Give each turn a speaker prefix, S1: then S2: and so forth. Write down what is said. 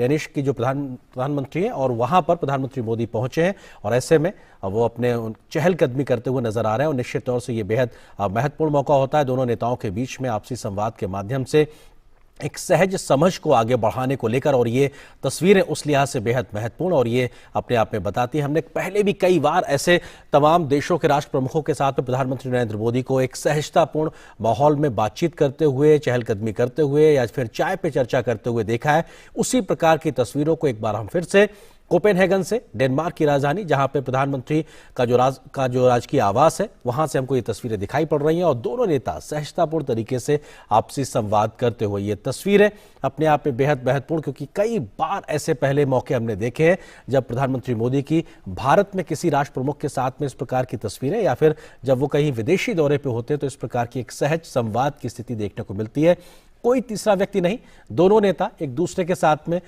S1: Danish की जो प्रधानमंत्री हैं और वहां पर प्रधानमंत्री मोदी पहुंचे हैं और ऐसे में वो अपने चहलकदमी करते हुए नजर आ रहे हैं और निश्चित तौर से ये बेहद महत्वपूर्ण मौका होता है दोनों नेताओं के बीच में आपसी संवाद के माध्यम से एक सहज समझ को आगे बढ़ाने को लेकर। और ये तस्वीरें उस लिहाज से बेहद महत्वपूर्ण और ये अपने आप में बताती है, हमने पहले भी कई बार ऐसे तमाम देशों के राष्ट्र प्रमुखों के साथ में प्रधानमंत्री नरेंद्र मोदी को एक सहजतापूर्ण माहौल में बातचीत करते हुए, चहलकदमी करते हुए या फिर चाय पे चर्चा करते हुए देखा है। उसी प्रकार की तस्वीरों को एक बार हम फिर से कोपेनहेगन से, डेनमार्क की राजधानी जहां पे प्रधानमंत्री का जो राजकीय आवास है, वहां से हमको ये तस्वीरें दिखाई पड़ रही हैं और दोनों नेता सहजतापूर्ण तरीके से आपसी संवाद करते हुए। ये तस्वीरें अपने आप में बेहद महत्वपूर्ण, क्योंकि कई बार ऐसे पहले मौके हमने देखे हैं जब प्रधानमंत्री मोदी की भारत में किसी राष्ट्र प्रमुख के साथ में इस प्रकार की तस्वीरें या फिर जब वो कहीं विदेशी दौरे पर होते हैं तो इस प्रकार की एक सहज संवाद की स्थिति देखने को मिलती है। कोई तीसरा व्यक्ति नहीं, दोनों नेता एक दूसरे के साथ में